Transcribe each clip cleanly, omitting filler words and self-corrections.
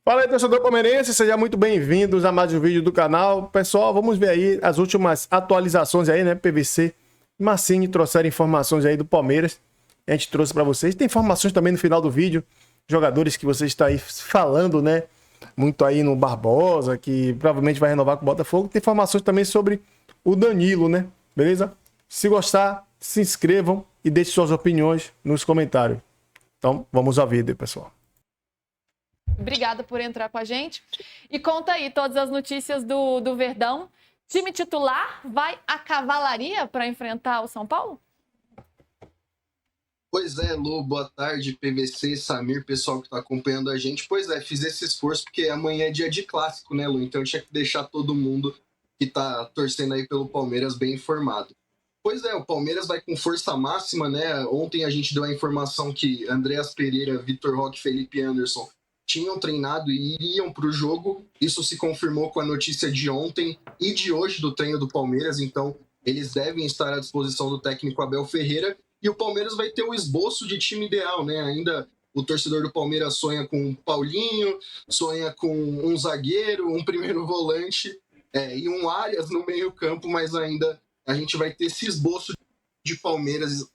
Fala aí, torcedor palmeirense, sejam muito bem-vindos a mais um vídeo do canal. Pessoal, vamos ver aí as últimas atualizações aí, né? PVC e Mancini trouxeram informações aí do Palmeiras. A gente trouxe para vocês. Tem informações também no final do vídeo. Jogadores que você está aí falando, né? Muito aí no Barbosa, que provavelmente vai renovar com o Botafogo. Tem informações também sobre o Danilo, né? Beleza? Se gostar, se inscrevam e deixem suas opiniões nos comentários. Então, vamos ao vídeo, pessoal. Obrigada por entrar com a gente. E conta aí todas as notícias do Verdão. Time titular vai à cavalaria para enfrentar o São Paulo? Pois é, Lu, boa tarde, PVC, Samir, pessoal que está acompanhando a gente. Pois é, fiz esse esforço porque amanhã é dia de clássico, né, Lu? Então eu tinha que deixar todo mundo que está torcendo aí pelo Palmeiras bem informado. Pois é, o Palmeiras vai com força máxima, né? Ontem a gente deu a informação que Andreas Pereira, Vitor Roque e Felipe Anderson tinham treinado e iriam para o jogo. Isso se confirmou com a notícia de ontem e de hoje do treino do Palmeiras. Então, eles devem estar à disposição do técnico Abel Ferreira. E o Palmeiras vai ter o esboço de time ideal, né? Ainda o torcedor do Palmeiras sonha com Paulinho, sonha com um zagueiro, um primeiro volante e um Arias no meio-campo, mas ainda a gente vai ter esse esboço de Palmeiras,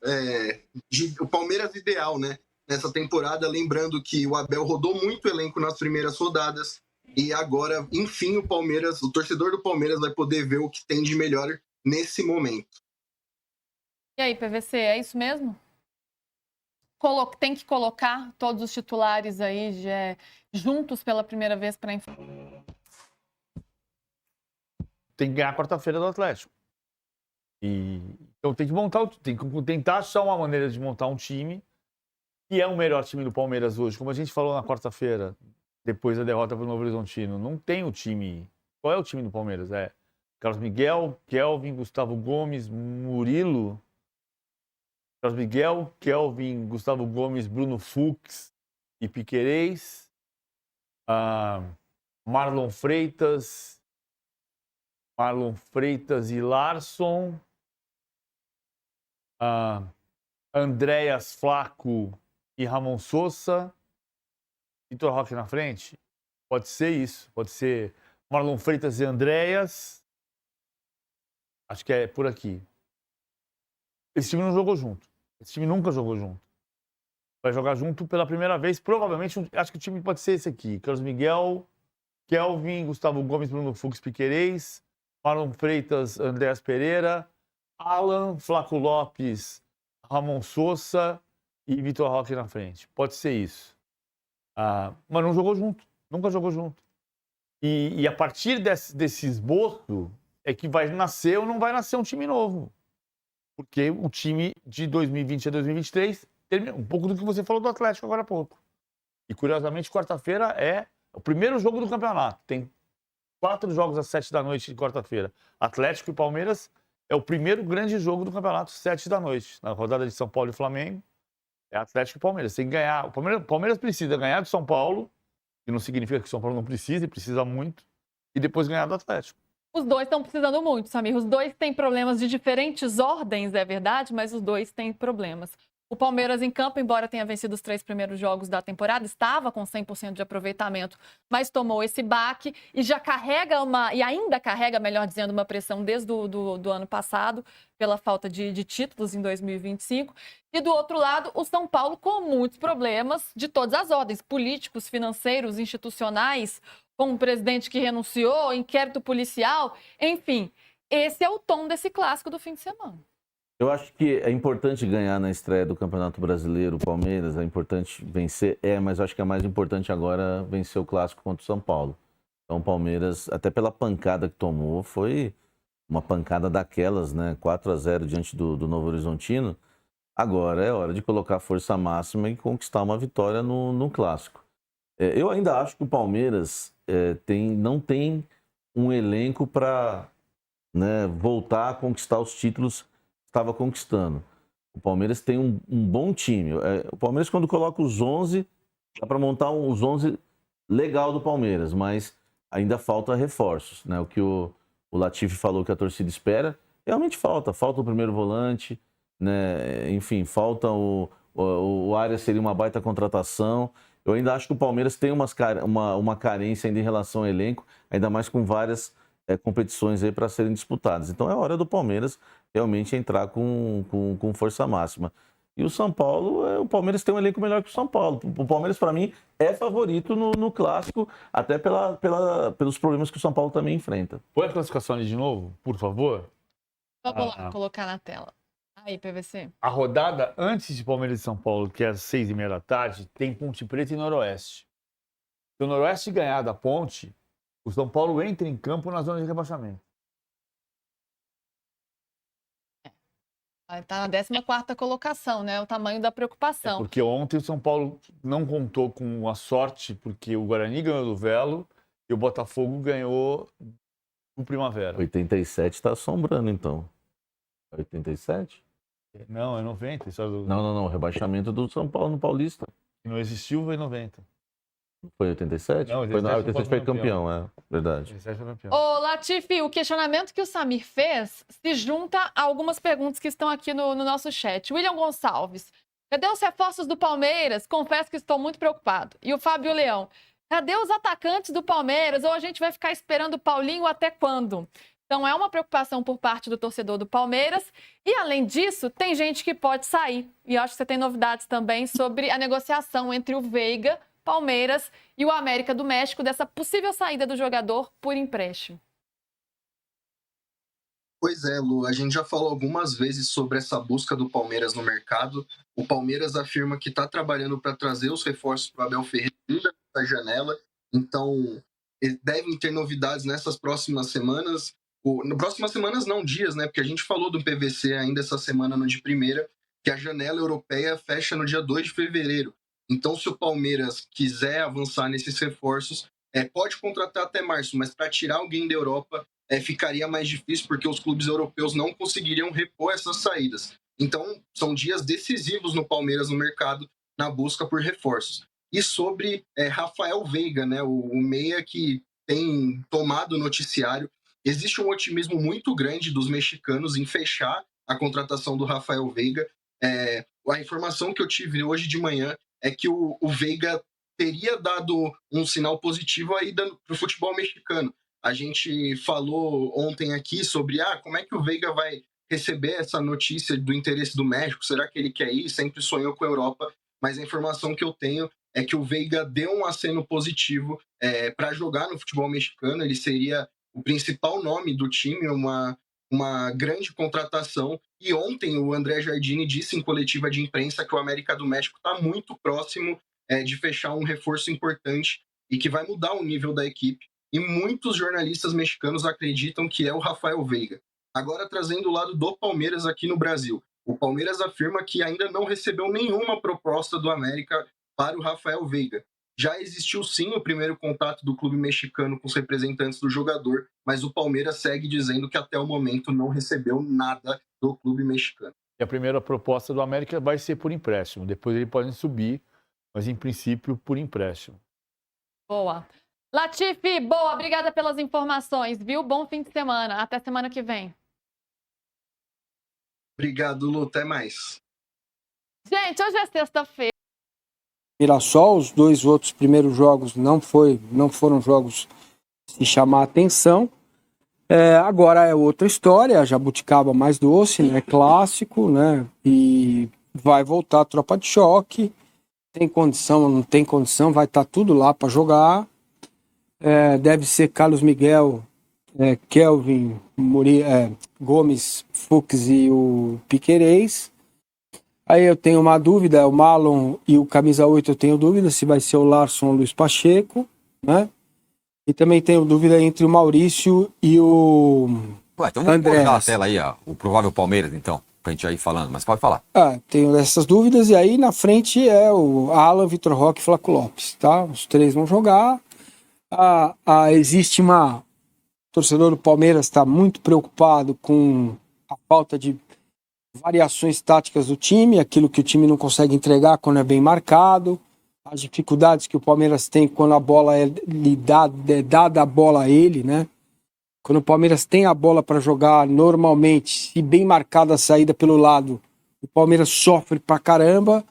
o Palmeiras ideal, né? Nessa temporada, lembrando que o Abel rodou muito o elenco nas primeiras rodadas e agora, enfim, o torcedor do Palmeiras vai poder ver o que tem de melhor nesse momento. E aí, PVC, é isso mesmo? Tem que colocar todos os titulares aí juntos pela primeira vez para enfrentar? Tem que ganhar quarta-feira do Atlético. Então tem que tentar achar uma maneira de montar um time que é o melhor time do Palmeiras hoje. Como a gente falou na quarta-feira, depois da derrota para o Novo Horizontino, não tem o time. Qual é o time do Palmeiras? É Carlos Miguel, Kelvin, Gustavo Gomes, Murilo. Carlos Miguel, Kelvin, Gustavo Gomes, Bruno Fux e Piquerez. Marlon Freitas e Larson. Andréas Flaco e Ramon Sousa. Vitor Roque na frente. Pode ser isso. Pode ser Marlon Freitas e Andréas. Acho que é por aqui. Esse time não jogou junto. Esse time nunca jogou junto. Vai jogar junto pela primeira vez. Provavelmente, acho que o time pode ser esse aqui. Carlos Miguel, Kelvin, Gustavo Gomes, Bruno Fux, Piquerez, Marlon Freitas, Andréas Pereira, Alan, Flaco Lopes, Ramon Sousa e Vitor Roque na frente. Pode ser isso. Mas não jogou junto. Nunca jogou junto. E a partir desse esboço é que vai nascer ou não vai nascer um time novo. Porque o time de 2020 a 2023 termina um pouco do que você falou do Atlético agora há pouco. E, curiosamente, quarta-feira é o primeiro jogo do campeonato. Tem 4 jogos às 7 da noite de quarta-feira. Atlético e Palmeiras é o primeiro grande jogo do campeonato, 7 da noite. Na rodada de São Paulo e Flamengo, é Atlético e Palmeiras. Tem que ganhar. O Palmeiras precisa ganhar do São Paulo, que não significa que o São Paulo não precisa, e precisa muito, e depois ganhar do Atlético. Os dois estão precisando muito, Samir. Os dois têm problemas de diferentes ordens, é verdade, mas os dois têm problemas. O Palmeiras em campo, embora tenha vencido os 3 primeiros jogos da temporada, estava com 100% de aproveitamento, mas tomou esse baque e já carrega e ainda carrega, melhor dizendo, uma pressão desde do ano passado, pela falta de títulos em 2025. E do outro lado, o São Paulo com muitos problemas de todas as ordens, políticos, financeiros, institucionais, com um presidente que renunciou, inquérito policial, enfim. Esse é o tom desse clássico do fim de semana. Eu acho que é importante ganhar na estreia do Campeonato Brasileiro, o Palmeiras, é importante vencer, mas eu acho que é mais importante agora vencer o clássico contra o São Paulo. Então o Palmeiras, até pela pancada que tomou, foi uma pancada daquelas, né? 4-0 diante do Novo Horizontino. Agora é hora de colocar força máxima e conquistar uma vitória no clássico. Eu ainda acho que o Palmeiras não tem um elenco para, né, voltar a conquistar os títulos estava conquistando. O Palmeiras tem um bom time. O Palmeiras, quando coloca os 11, dá para montar os 11 legal do Palmeiras, mas ainda falta reforços, né? O que o Latifi falou que a torcida espera, realmente falta. Falta o primeiro volante, né? Enfim, falta o Arias, seria uma baita contratação. Eu ainda acho que o Palmeiras tem uma carência ainda em relação ao elenco, ainda mais com várias competições aí para serem disputadas. Então é hora do Palmeiras realmente entrar com força máxima. E o São Paulo, o Palmeiras tem um elenco melhor que o São Paulo. O Palmeiras, para mim, é favorito no clássico, até pelos problemas que o São Paulo também enfrenta. Põe a classificação ali de novo, por favor. Vamos lá, colocar na tela. Aí, PVC. A rodada antes de Palmeiras e São Paulo, que é às 6h30 da tarde, tem Ponte Preta e Noroeste. Se o Noroeste ganhar da Ponte, o São Paulo entra em campo na zona de rebaixamento. Tá na 14ª colocação, né? O tamanho da preocupação. Porque ontem o São Paulo não contou com a sorte, porque o Guarani ganhou do Velo e o Botafogo ganhou do Primavera. 87 está assombrando, então. 87? Não, é 90. Não. O rebaixamento do São Paulo no Paulista. Não existiu, foi 90. Foi 87? Não, 87 foi campeão, verdade. 87 foi campeão. Ô, Latifi, o questionamento que o Samir fez se junta a algumas perguntas que estão aqui no nosso chat. William Gonçalves, cadê os reforços do Palmeiras? Confesso que estou muito preocupado. E o Fábio Leão, cadê os atacantes do Palmeiras? Ou a gente vai ficar esperando o Paulinho até quando? Então é uma preocupação por parte do torcedor do Palmeiras. E além disso, tem gente que pode sair. E eu acho que você tem novidades também sobre a negociação entre o Veiga, Palmeiras e o América do México, dessa possível saída do jogador por empréstimo. Pois é, Lu, a gente já falou algumas vezes sobre essa busca do Palmeiras no mercado. O Palmeiras afirma que está trabalhando para trazer os reforços para o Abel Ferreira da janela, então devem ter novidades nessas próximas semanas. Próximas semanas não, dias, né? Porque a gente falou do PVC ainda essa semana no de primeira, que a janela europeia fecha no dia 2 de fevereiro. Então, se o Palmeiras quiser avançar nesses reforços, pode contratar até março, mas para tirar alguém da Europa ficaria mais difícil, porque os clubes europeus não conseguiriam repor essas saídas. Então, são dias decisivos no Palmeiras no mercado, na busca por reforços. E sobre Rafael Veiga, né, o meia que tem tomado o noticiário, existe um otimismo muito grande dos mexicanos em fechar a contratação do Rafael Veiga. A informação que eu tive hoje de manhã é que o Veiga teria dado um sinal positivo aí para o futebol mexicano. A gente falou ontem aqui sobre como é que o Veiga vai receber essa notícia do interesse do México, será que ele quer ir? Sempre sonhou com a Europa, mas a informação que eu tenho é que o Veiga deu um aceno positivo para jogar no futebol mexicano, ele seria o principal nome do time, uma grande contratação. E ontem o André Jardine disse em coletiva de imprensa que o América do México está muito próximo de fechar um reforço importante e que vai mudar o nível da equipe. E muitos jornalistas mexicanos acreditam que é o Rafael Veiga. Agora, trazendo o lado do Palmeiras aqui no Brasil. O Palmeiras afirma que ainda não recebeu nenhuma proposta do América para o Rafael Veiga. Já existiu sim o primeiro contato do clube mexicano com os representantes do jogador, mas o Palmeiras segue dizendo que até o momento não recebeu nada do clube mexicano. E a primeira proposta do América vai ser por empréstimo. Depois eles podem subir, mas em princípio por empréstimo. Boa. Latifi, boa, obrigada pelas informações, viu? Bom fim de semana. Até semana que vem. Obrigado, Lu. Até mais. Gente, hoje é sexta-feira. Mirassol, os dois outros primeiros jogos não foram jogos de chamar a atenção. Agora é outra história, Jabuticaba mais doce, né? Clássico, né? E vai voltar a tropa de choque. Tem condição, não tem condição, vai estar tudo lá para jogar. Deve ser Carlos Miguel, Kelvin, Gomes, Fux e o Piquerez. Aí eu tenho uma dúvida, o Marlon e o Camisa 8 eu tenho dúvida se vai ser o Larson ou o Luiz Pacheco, né? E também tenho dúvida entre o Maurício e o então vamos colocar na tela aí, o provável Palmeiras, então, pra gente ir falando, mas pode falar. Tenho essas dúvidas e aí na frente é o Alan, Vitor Roque e Flaco Lopes, tá? Os três vão jogar. Existe o torcedor do Palmeiras está muito preocupado com a falta de variações táticas do time, aquilo que o time não consegue entregar quando é bem marcado, as dificuldades que o Palmeiras tem quando a bola é dada a bola a ele, né? Quando o Palmeiras tem a bola para jogar normalmente, se bem marcada a saída pelo lado, o Palmeiras sofre pra caramba.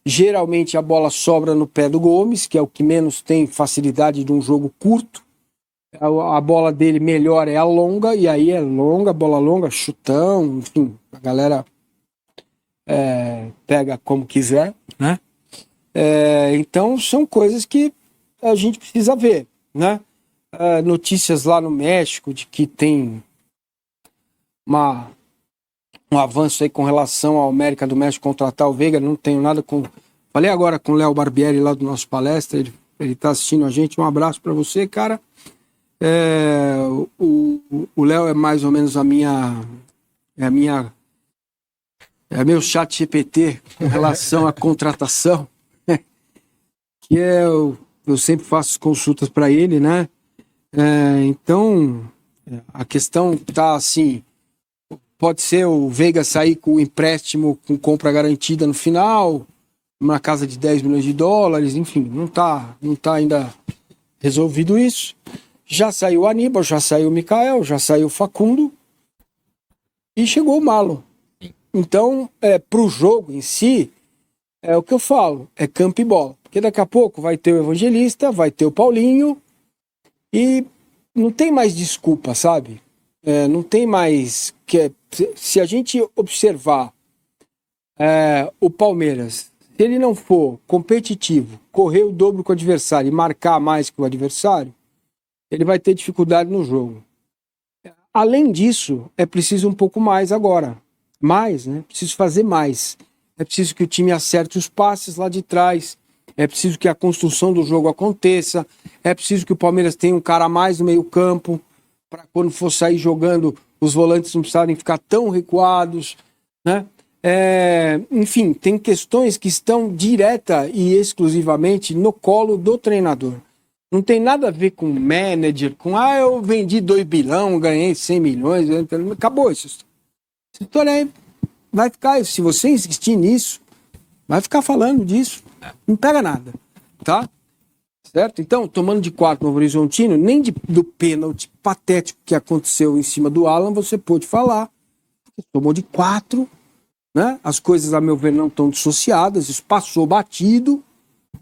Geralmente a bola sobra no pé do Gomes, que é o que menos tem facilidade de um jogo curto. A bola dele melhor é a longa, e aí é longa, bola longa, chutão, enfim, a galera pega como quiser, né? Então são coisas que a gente precisa ver, né? Notícias lá no México de que tem um avanço aí com relação ao América do México contratar o Veiga. Não tenho nada com... Falei agora com o Léo Barbieri lá do nosso palestra, ele tá assistindo a gente, um abraço para você, cara. O Léo é mais ou menos meu chat GPT com relação à contratação, que eu sempre faço consultas para ele, né? Então, a questão tá assim, pode ser o Veiga sair com o empréstimo com compra garantida no final, na casa de 10 milhões de dólares, enfim, não tá ainda resolvido isso. Já saiu o Aníbal, já saiu o Mikael, já saiu o Facundo e chegou o Marlon. Então, pro jogo em si, é o que eu falo, é campo e bola. Porque daqui a pouco vai ter o Evangelista, vai ter o Paulinho e não tem mais desculpa, sabe? Não tem mais... Se a gente observar o Palmeiras, se ele não for competitivo, correr o dobro com o adversário e marcar mais que o adversário, ele vai ter dificuldade no jogo. Além disso, é preciso um pouco mais agora. Mais, né? Preciso fazer mais. É preciso que o time acerte os passes lá de trás. É preciso que a construção do jogo aconteça. É preciso que o Palmeiras tenha um cara a mais no meio campo, para quando for sair jogando, os volantes não precisarem ficar tão recuados, né? Enfim, tem questões que estão direta e exclusivamente no colo do treinador. Não tem nada a ver com manager, com eu vendi 2 bilhões, ganhei 100 milhões, acabou isso. Essa história aí vai ficar, se você insistir nisso, vai ficar falando disso, não pega nada, tá? Certo? Então, tomando de 4 no Horizontino, nem do pênalti patético que aconteceu em cima do Alan, você pôde falar. Tomou de 4, né? As coisas, a meu ver, não estão dissociadas, isso passou batido,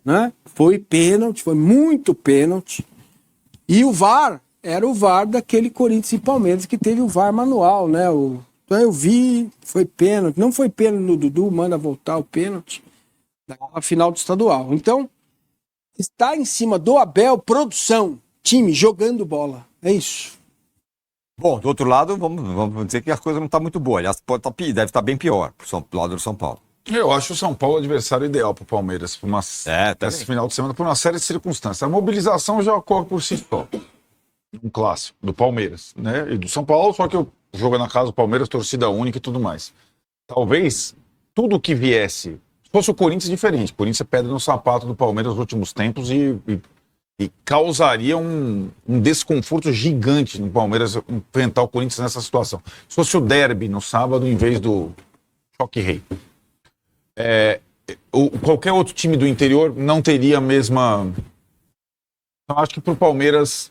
né? Foi pênalti, foi muito pênalti. E o VAR era o VAR daquele Corinthians e Palmeiras que teve o VAR manual, né? Então eu vi, foi pênalti. Não foi pênalti no Dudu, manda voltar o pênalti na final do estadual. Então, está em cima do Abel, produção, time jogando bola. É isso. Bom, do outro lado, vamos dizer que a coisa não está muito boa. Aliás, deve estar bem pior pro lado do São Paulo. Eu acho o São Paulo o adversário ideal para o Palmeiras esse final de semana por uma série de circunstâncias. A mobilização já ocorre por si só. Um clássico do Palmeiras, né? E do São Paulo, só que o jogo é na casa do Palmeiras, torcida única e tudo mais. Talvez tudo que viesse, se fosse o Corinthians, diferente. O Corinthians é pedra no sapato do Palmeiras nos últimos tempos e causaria um desconforto gigante no Palmeiras enfrentar o Corinthians nessa situação. Se fosse o derby no sábado em vez do choque rei. Qualquer outro time do interior não teria a mesma... Eu acho que para o Palmeiras,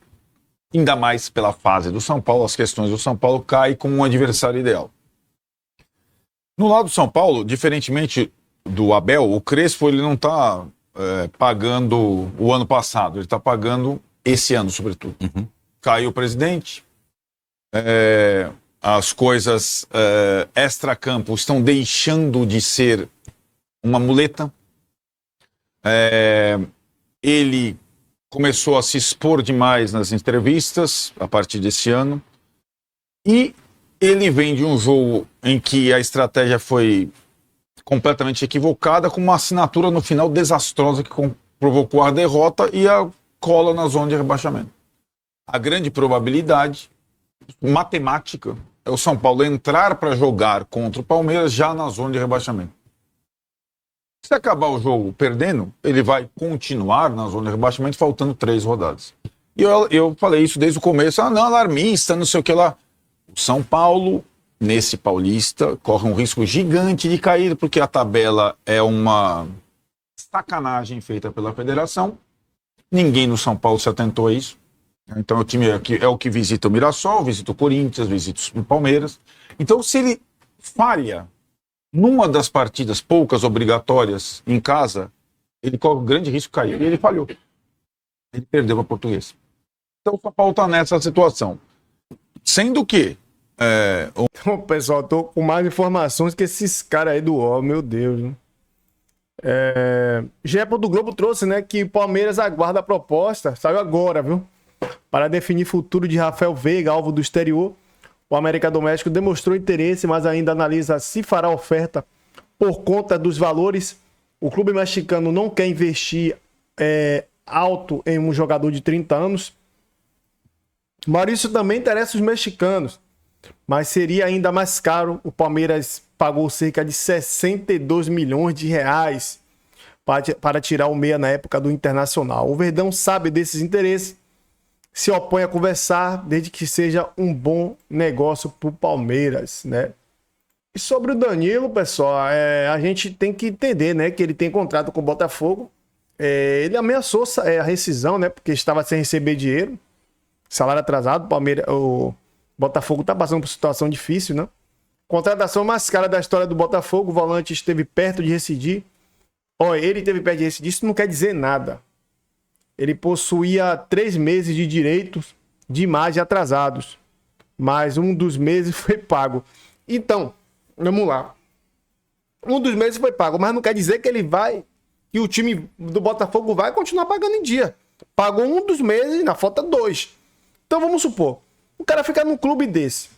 ainda mais pela fase do São Paulo, as questões do São Paulo caem como um adversário ideal. No lado do São Paulo, diferentemente do Abel, o Crespo ele não está pagando o ano passado, ele está pagando esse ano, sobretudo. Uhum. Caiu o presidente, as coisas extra-campo estão deixando de ser uma muleta. Ele começou a se expor demais nas entrevistas a partir desse ano. E ele vem de um jogo em que a estratégia foi completamente equivocada, com uma assinatura no final desastrosa que provocou a derrota e a cola na zona de rebaixamento. A grande probabilidade matemática é o São Paulo entrar para jogar contra o Palmeiras já na zona de rebaixamento. Se acabar o jogo perdendo, ele vai continuar na zona de rebaixamento, faltando 3 rodadas. E eu falei isso desde o começo. Não, alarmista, não sei o que lá. O São Paulo, nesse Paulista, corre um risco gigante de cair, porque a tabela é uma sacanagem feita pela federação. Ninguém no São Paulo se atentou a isso. Então o time é o que visita o Mirassol, visita o Corinthians, visita o Palmeiras. Então se ele falha numa das partidas, poucas obrigatórias, em casa, ele corre um grande risco de cair. E ele falhou. Ele perdeu para o Português. Então o São Paulo está nessa situação. Sendo que... Então, pessoal, tô com mais informações que esses caras aí do UOL, meu Deus. Né? GE. do Globo trouxe, né, que o Palmeiras aguarda a proposta, saiu agora, viu? Para definir futuro de Rafael Veiga, alvo do exterior. O América do México demonstrou interesse, mas ainda analisa se fará oferta por conta dos valores. O clube mexicano não quer investir alto em um jogador de 30 anos. Maurício também interessa os mexicanos, mas seria ainda mais caro. O Palmeiras pagou cerca de 62 milhões de reais para tirar o meia na época do Internacional. O Verdão sabe desses interesses, se opõe a conversar, desde que seja um bom negócio para o Palmeiras, né? E sobre o Danilo, pessoal, a gente tem que entender, né, que ele tem contrato com o Botafogo. Ele ameaçou a rescisão, né, porque estava sem receber dinheiro, salário atrasado. O Botafogo está passando por situação difícil, né? Contratação mais cara da história do Botafogo. O volante esteve perto de rescindir. Ele esteve perto de rescindir, isso não quer dizer nada. Ele possuía 3 meses de direitos de imagem atrasados, mas um dos meses foi pago. Então, vamos lá. Um dos meses foi pago, mas não quer dizer que que o time do Botafogo vai continuar pagando em dia. Pagou um dos meses e ainda falta 2. Então vamos supor, o cara fica num clube desse,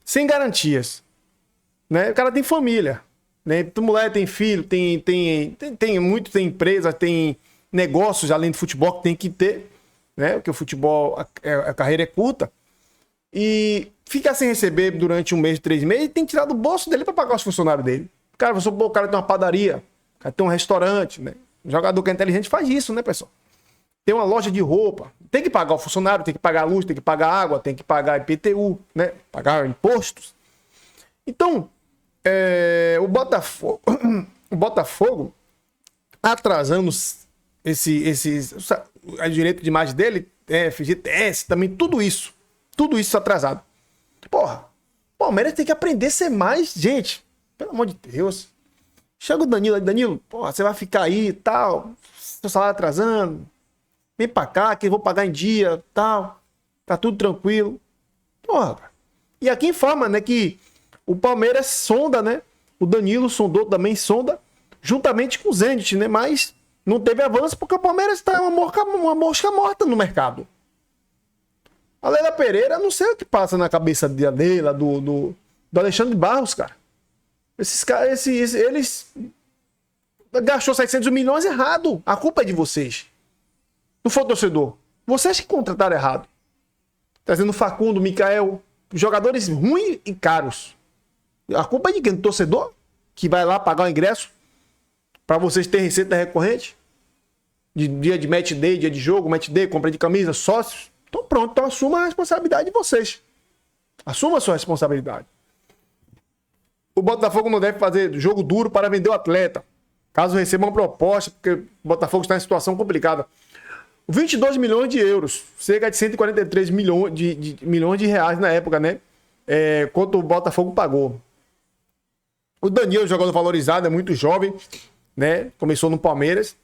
sem garantias, né? O cara tem família, né? Mulher tem filho, tem empresa, tem negócios além do futebol que tem que ter, né? Porque o futebol, a carreira é curta. E fica sem receber durante 1 mês, 3 meses, e tem que tirar do bolso dele para pagar os funcionários dele. Cara, o cara tem uma padaria, o cara tem um restaurante, né? O jogador que é inteligente faz isso, né, pessoal? Tem uma loja de roupa, tem que pagar o funcionário, tem que pagar a luz, tem que pagar a água, tem que pagar IPTU, né? Pagar impostos. Então, o Botafogo atrasando o direito de imagem dele, FGTS, também tudo isso atrasado. Porra, o Palmeiras tem que aprender a ser mais, gente, pelo amor de Deus. Chega o Danilo, porra, você vai ficar aí e tal, seu salário atrasando, vem pra cá que eu vou pagar em dia, tal, tá tudo tranquilo. Porra, e aqui informa, né, que o Palmeiras sonda, né, o Danilo sondou também, sonda, juntamente com o Zenit, né, mas não teve avanço porque o Palmeiras está uma mosca morta no mercado. A Leila Pereira, não sei o que passa na cabeça dela, do Alexandre Barros, cara. Esses caras, eles gastou 700 milhões errado. A culpa é de vocês. Não foi o torcedor. Vocês que contrataram errado. Trazendo Facundo, Mikael, jogadores ruins e caros. A culpa é de quem? Do torcedor? Que vai lá pagar o ingresso para vocês terem receita recorrente? De dia de match day, dia de jogo, match day, compra de camisa, sócios. Então pronto, então assuma a responsabilidade de vocês. Assuma a sua responsabilidade. O Botafogo não deve fazer jogo duro para vender o atleta. Caso receba uma proposta, porque o Botafogo está em situação complicada. 22 milhões de euros, cerca de 143 milhões de reais na época, né? Quanto o Botafogo pagou. O Danilo, jogador valorizado, é muito jovem, né? Começou no Palmeiras.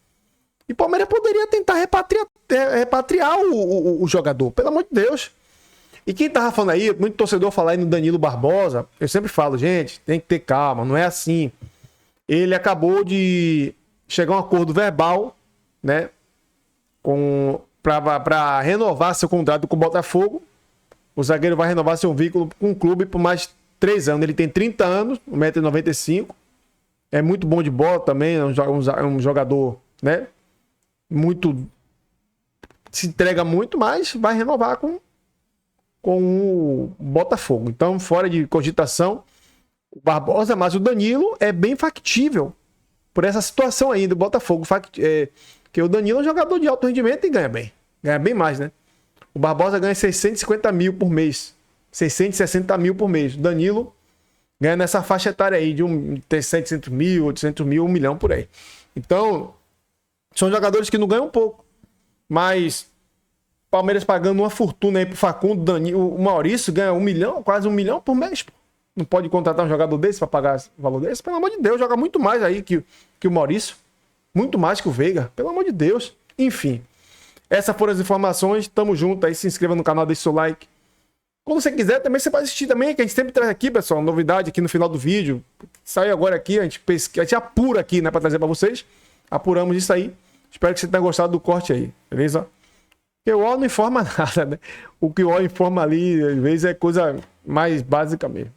E o Palmeiras poderia tentar repatriar o jogador, pelo amor de Deus. E quem tava falando aí, muito torcedor falar aí no Danilo Barbosa, eu sempre falo, gente, tem que ter calma, não é assim. Ele acabou de chegar a um acordo verbal, né? Para renovar seu contrato com o Botafogo. O zagueiro vai renovar seu vínculo com o clube por mais 3 anos. Ele tem 30 anos, 1,95 m. É muito bom de bola também, é um jogador, né? Muito... Se entrega muito, mas vai renovar com o Botafogo. Então, fora de cogitação, o Barbosa, mas o Danilo é bem factível por essa situação aí do Botafogo. Porque o Danilo é um jogador de alto rendimento e ganha bem. Ganha bem mais, né? O Barbosa ganha 650 mil por mês. 660 mil por mês. O Danilo ganha nessa faixa etária aí de 700 mil, 800 mil, 1 milhão por aí. Então, são jogadores que não ganham pouco. Mas Palmeiras pagando uma fortuna aí pro Facundo, Danilo, o Maurício ganha 1 milhão, quase 1 milhão por mês. Pô. Não pode contratar um jogador desse para pagar o valor desse? Pelo amor de Deus, joga muito mais aí que o Maurício. Muito mais que o Veiga. Pelo amor de Deus. Enfim. Essas foram as informações. Tamo junto aí. Se inscreva no canal, deixe seu like. Quando você quiser, também você pode assistir também, que a gente sempre traz aqui, pessoal, novidade aqui no final do vídeo. Saiu agora aqui, a gente apura aqui, né, para trazer para vocês. Apuramos isso aí. Espero que você tenha gostado do corte aí, beleza? Porque o UOL não informa nada, né? O que o UOL informa ali, às vezes, é coisa mais básica mesmo.